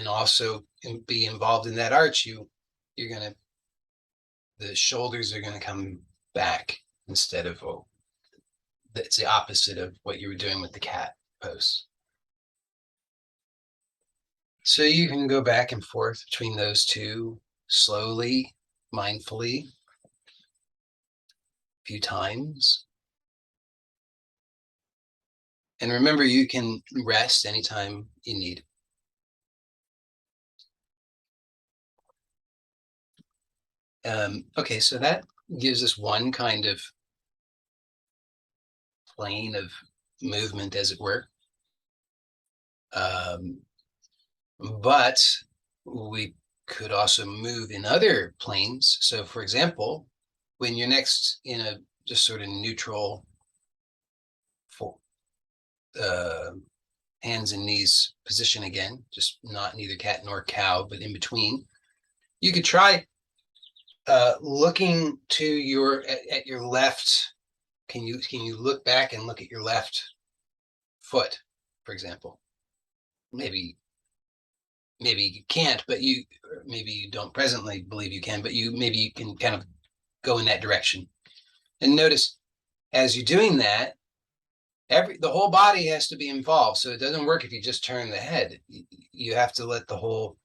also be involved in that arch, the shoulders are going to come back instead of, it's the opposite of what you were doing with the cat pose. So you can go back and forth between those two slowly, mindfully, a few times. And remember, you can rest anytime you need. Okay, so that gives us one kind of plane of movement, as it were. But we could also move in other planes. So, for example, when you're next in a just sort of neutral for, hands and knees position again, just not neither cat nor cow, but in between, you could try looking to your at your left. Can you look back and look at your left foot, for example? Maybe you can't, but maybe you don't presently believe you can, but maybe you can kind of go in that direction. And notice as you're doing that, the whole body has to be involved. So it doesn't work if you just turn the head. You have to let the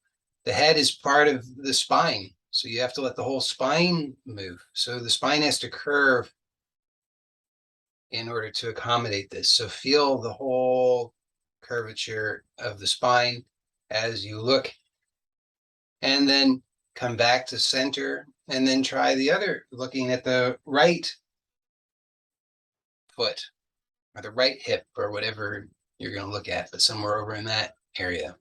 head is part of the spine. So you have to let the whole spine move. So the spine has to curve in order to accommodate this. So feel the whole curvature of the spine as you look, and then come back to center, and then try the other, looking at the right foot or the right hip or whatever you're going to look at, but somewhere over in that area.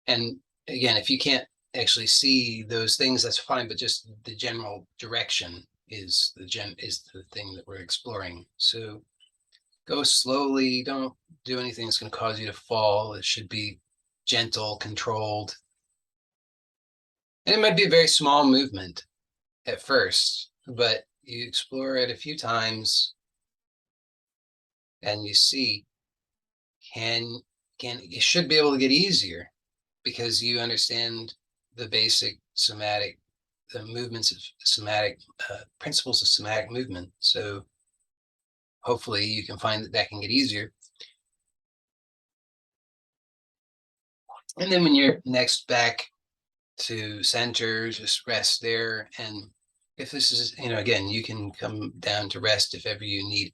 And again, if you can't actually see those things, that's fine, but just the general direction is the thing that we're exploring. So go slowly, don't do anything that's going to cause you to fall. It should be gentle, controlled. And it might be a very small movement at first, but you explore it a few times and you see, it should be able to get easier because you understand the basic somatic, the movements of somatic, principles of somatic movement. So hopefully you can find that can get easier. And then when you're next back to center, just rest there. And if this is, again, you can come down to rest if ever you need.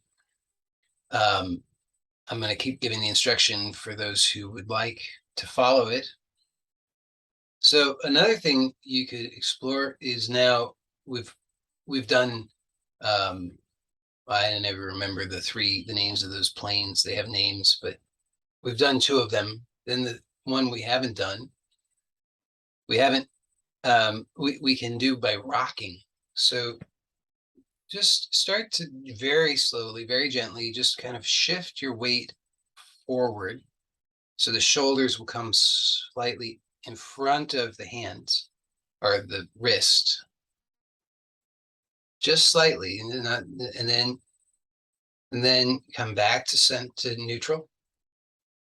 I'm going to keep giving the instruction for those who would like to follow it. So another thing you could explore is, now we've done, I never remember the names of those planes. They have names, but we've done two of them. Then the one we haven't done, we can do by rocking. So just start to very slowly, very gently, just kind of shift your weight forward. So the shoulders will come slightly in front of the hands or the wrist, just slightly, and then come back to neutral,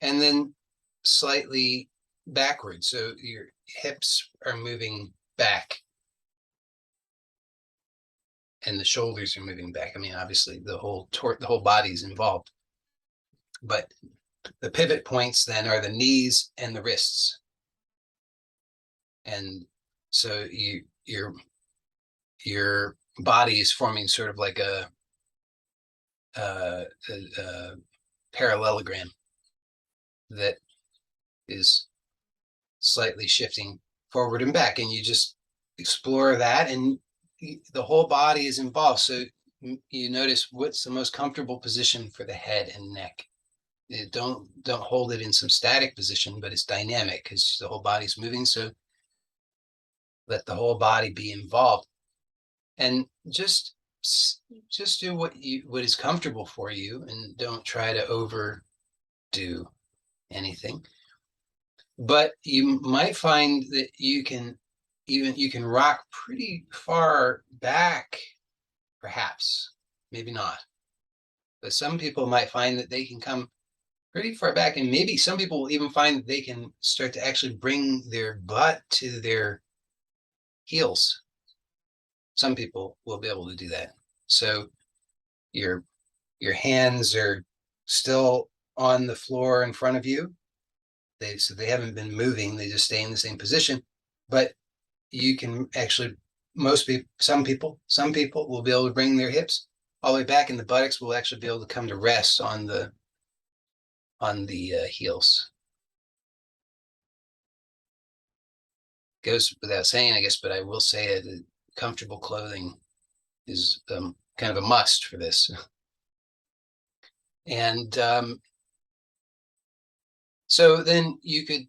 and then slightly backwards. So your hips are moving back and the shoulders are moving back. I mean, obviously the whole body is involved, but the pivot points then are the knees and the wrists. And so your body is forming sort of like a parallelogram that is slightly shifting forward and back, and you just explore that, and the whole body is involved. So you notice what's the most comfortable position for the head and neck. Don't hold it in some static position, but it's dynamic because the whole body's moving. So let the whole body be involved, and just do what is comfortable for you, and don't try to overdo anything. But you might find that you can rock pretty far back, perhaps, maybe not. But some people might find that they can come pretty far back, and maybe some people will even find that they can start to actually bring their butt to their heels. Some people will be able to do that. So your hands are still on the floor in front of you. They haven't been moving, they just stay in the same position. But you can actually, some people will be able to bring their hips all the way back, and the buttocks will actually be able to come to rest on the heels. Goes without saying, I guess, but I will say it, comfortable clothing is kind of a must for this. And so then you could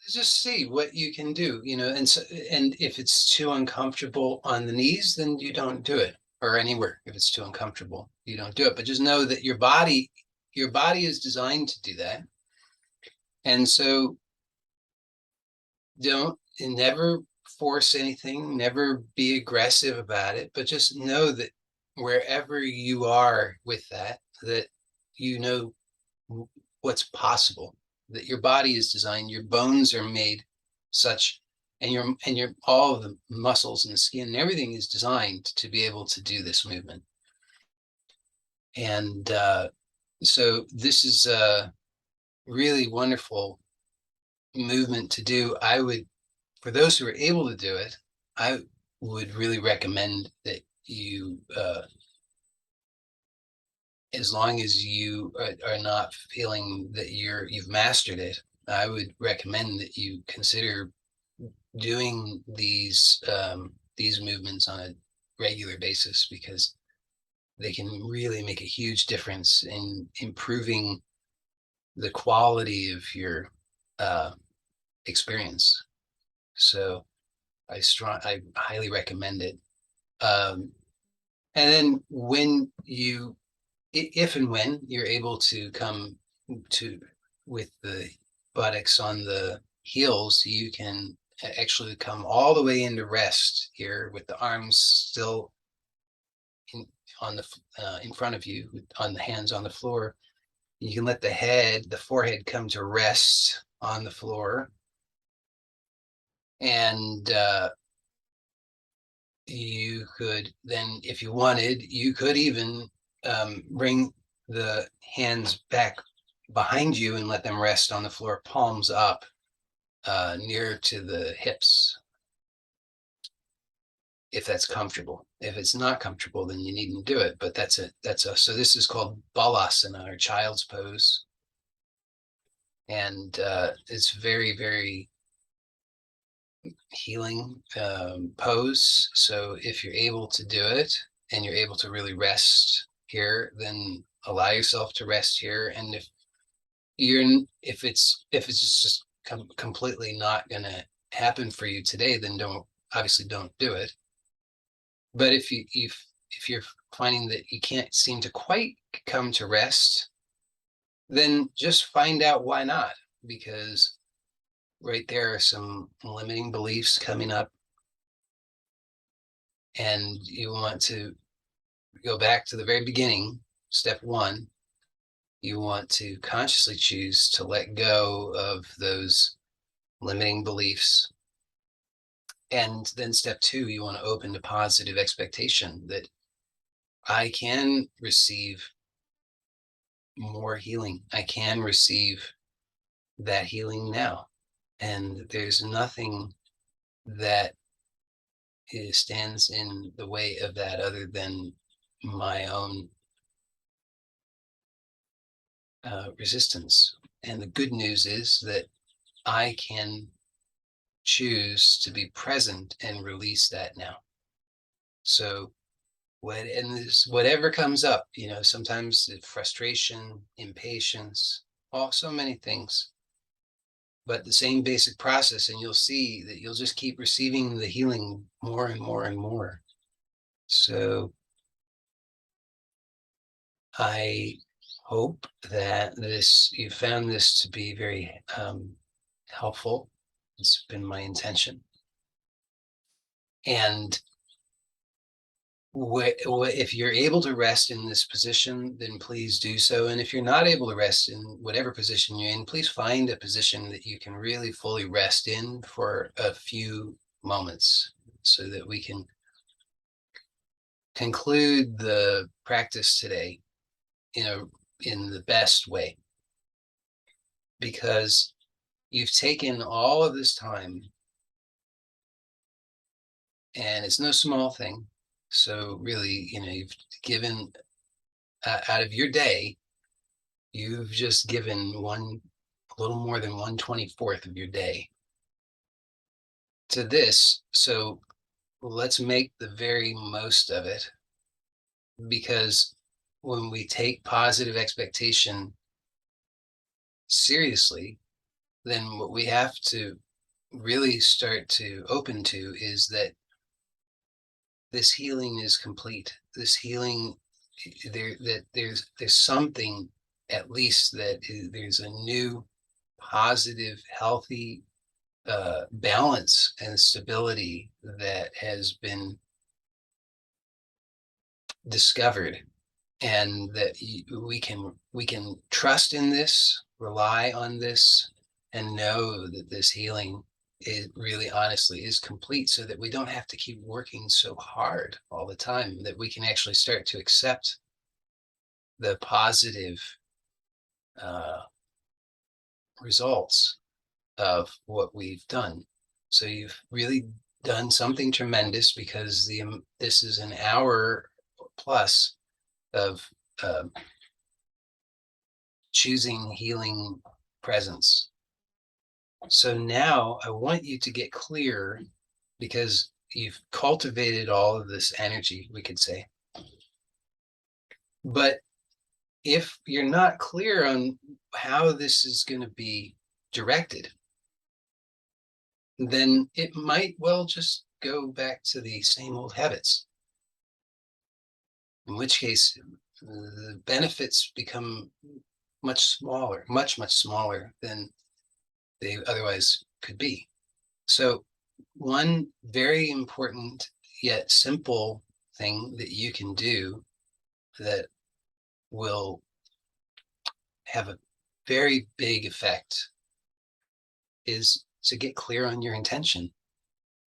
just see what you can do, and so, and if it's too uncomfortable on the knees, then you don't do it, or anywhere. If it's too uncomfortable, you don't do it. But just know that your body is designed to do that. And so don't, and never force anything, never be aggressive about it, but just know that wherever you are with that, that you know what's possible, that your body is designed, your bones are made such, and your all of the muscles and the skin and everything is designed to be able to do this movement. And so this is a really wonderful movement to do. I would, for those who are able to do it, I would really recommend that you, as long as you are not feeling that you've mastered it, I would recommend that you consider doing these movements on a regular basis, because they can really make a huge difference in improving the quality of your experience. So I highly recommend it. And then when you, if and when you're able to come to with the buttocks on the heels, you can actually come all the way into rest here with the arms still in front of you, on the hands on the floor. You can let the forehead come to rest on the floor, and you could then, if you wanted, you could even bring the hands back behind you and let them rest on the floor, palms up, near to the hips, if that's comfortable. If it's not comfortable, then you needn't do it. But so this is called balasana, or child's pose, and it's very, very healing pose. So if you're able to do it and you're able to really rest here, then allow yourself to rest here. And if it's just completely not going to happen for you today, then obviously don't do it. But if you're finding that you can't seem to quite come to rest, then just find out why not, because right there are some limiting beliefs coming up, and you want to go back to the very beginning. Step one, you want to consciously choose to let go of those limiting beliefs. And then step two, you want to open to positive expectation that I can receive more healing. I can receive that healing now. And there's nothing that stands in the way of that other than my own resistance. And the good news is that I can choose to be present and release that now. So whatever comes up, sometimes frustration, impatience, so many things, but the same basic process, and you'll see that you'll just keep receiving the healing more and more and more. So I hope that you found this to be very helpful. It's been my intention. And if you're able to rest in this position, then please do so. And if you're not able to rest in whatever position you're in, please find a position that you can really fully rest in for a few moments, so that we can conclude the practice today in the best way. Because you've taken all of this time, and it's no small thing. So really, you've given out of your day, you've just given a little more than 1/24 of your day to this. So let's make the very most of it, because when we take positive expectation seriously, then what we have to really start to open to is that this healing is complete. This healing, there's something, at least, that there's a new positive, healthy balance and stability that has been discovered, and that we can trust in this, rely on this, and know that this healing, it really honestly is complete, so that we don't have to keep working so hard all the time, that we can actually start to accept the positive uh, results of what we've done. So you've really done something tremendous, because this is an hour plus of uh, choosing healing presence. So now I want you to get clear, because you've cultivated all of this energy, we could say. But if you're not clear on how this is going to be directed, then it might well just go back to the same old habits. In which case, the benefits become much smaller, much smaller than they otherwise could be. So one very important yet simple thing that you can do that will have a very big effect is to get clear on your intention.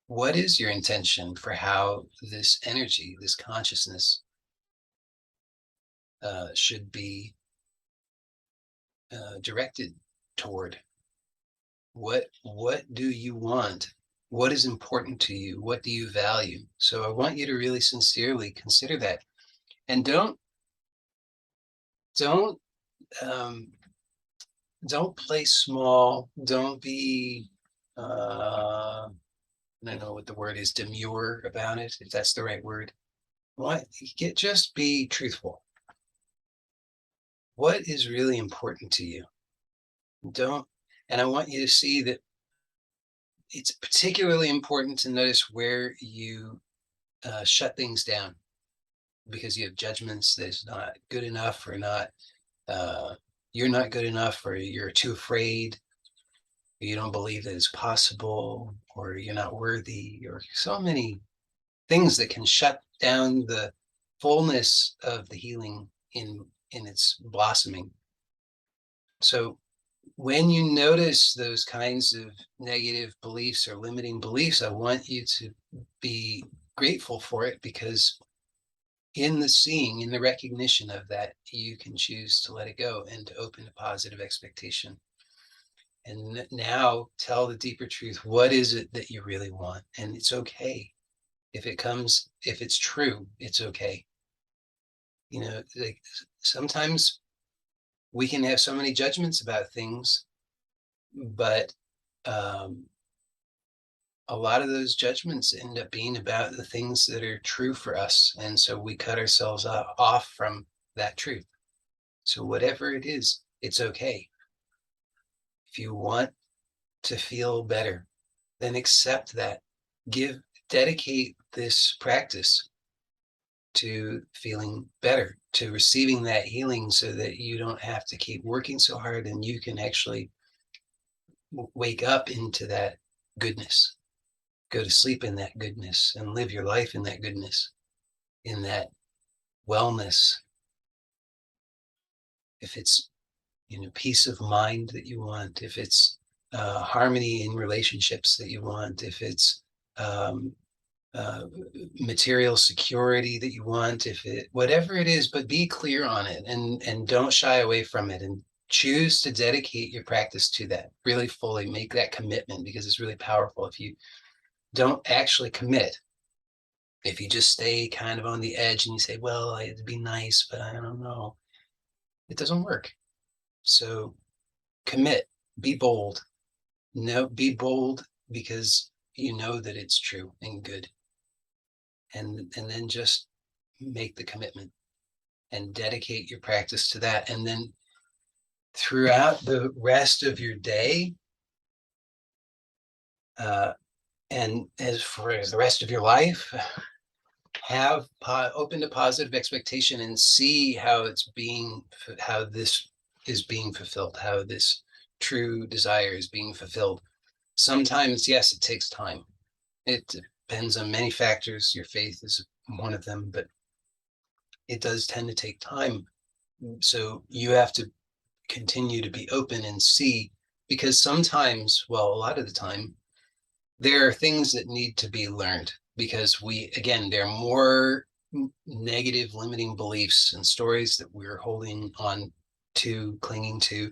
What is your intention for how this energy, this consciousness, should be directed toward? What do you want? What is important to you? What do you value? So I want you to really sincerely consider that, and don't um, don't play small. Don't be I don't know what the word is, demure about it, if that's the right word. Just be truthful. What is really important to you? Don't, and I want you to see that it's particularly important to notice where you shut things down, because you have judgments that's not good enough, or not, uh, you're not good enough, or you're too afraid, or you don't believe that it's possible, or you're not worthy, or so many things that can shut down the fullness of the healing in its blossoming. So when you notice those kinds of negative beliefs or limiting beliefs, I want you to be grateful for it, because in the seeing, in the recognition of that, you can choose to let it go and to open to positive expectation. And now tell the deeper truth. What is it that you really want? And it's okay. If it's true, it's okay. Like, sometimes we can have so many judgments about things, but a lot of those judgments end up being about the things that are true for us. And so we cut ourselves off from that truth. So whatever it is, it's okay. If you want to feel better, then accept that. Dedicate this practice to feeling better, to receiving that healing, so that you don't have to keep working so hard, and you can actually wake up into that goodness, go to sleep in that goodness, and live your life in that goodness, in that wellness. If it's peace of mind that you want, if it's harmony in relationships that you want, if it's uh, material security that you want, whatever it is, but be clear on it, and don't shy away from it, and choose to dedicate your practice to that really fully. Make that commitment, because it's really powerful. If you don't actually commit, if you just stay kind of on the edge and you say, well, it'd be nice, but I don't know, It doesn't work. So commit, be bold. No, be bold because you know that it's true and good. And then just make the commitment and dedicate your practice to that. And then throughout the rest of your day, and as for the rest of your life, have open to positive expectation and see how how this is being fulfilled, how this true desire is being fulfilled. Sometimes, yes, it takes time. It depends on many factors. Your faith is one of them, but it does tend to take time. So you have to continue to be open and see, because sometimes, well, a lot of the time, there are things that need to be learned because there are more negative limiting beliefs and stories that we're holding on to, clinging to,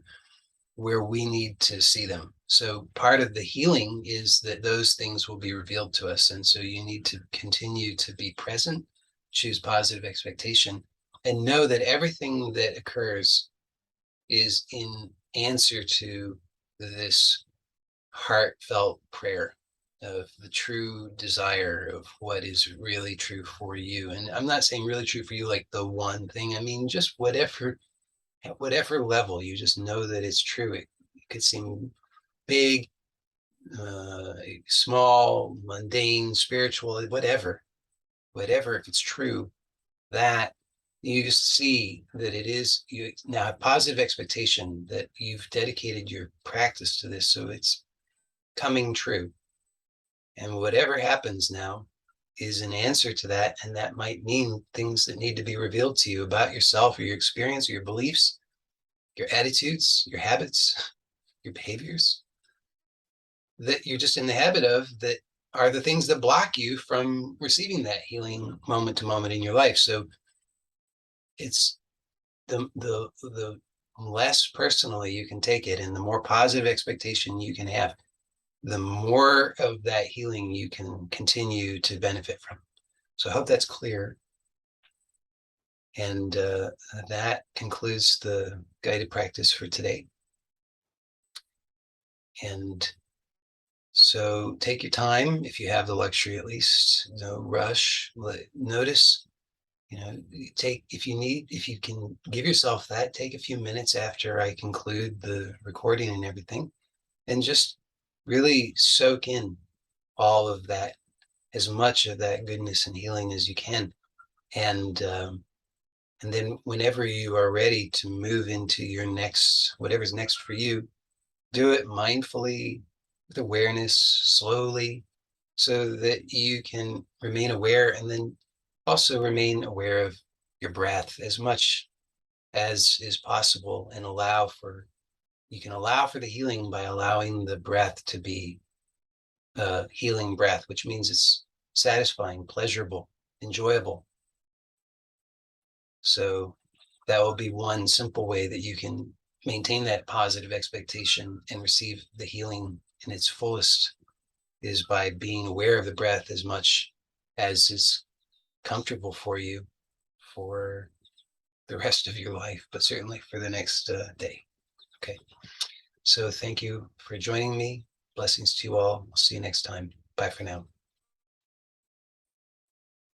where we need to see them. So part of the healing is that those things will be revealed to us. And so you need to continue to be present, choose positive expectation, and know that everything that occurs is in answer to this heartfelt prayer of the true desire of what is really true for you. And I'm not saying really true for you like the one thing. I mean, just whatever, at whatever level, you just know that it's true. It could seem big, small, mundane, spiritual, whatever, if it's true, that you just see that it is. You now have positive expectation that you've dedicated your practice to this, so it's coming true. And whatever happens now is an answer to that. And that might mean things that need to be revealed to you about yourself or your experience or your beliefs, your attitudes, your habits, your behaviors that you're just in the habit of, that are the things that block you from receiving that healing moment to moment in your life. So it's the less personally you can take it and the more positive expectation you can have, the more of that healing you can continue to benefit from. So I hope that's clear. And that concludes the guided practice for today. And so take your time, if you have the luxury, at least, no rush. Notice, if you can give yourself that, take a few minutes after I conclude the recording and everything, and just really soak in all of that, as much of that goodness and healing as you can. And then whenever you are ready to move into your next, whatever's next for you, do it mindfully, with awareness, slowly, so that you can remain aware, and then also remain aware of your breath as much as is possible, and you can allow for the healing by allowing the breath to be a healing breath, which means it's satisfying, pleasurable, enjoyable. So that will be one simple way that you can maintain that positive expectation and receive the healing in its fullest, is by being aware of the breath as much as is comfortable for you for the rest of your life, but certainly for the next day. Okay. So thank you for joining me. Blessings to you all. I'll see you next time. Bye for now.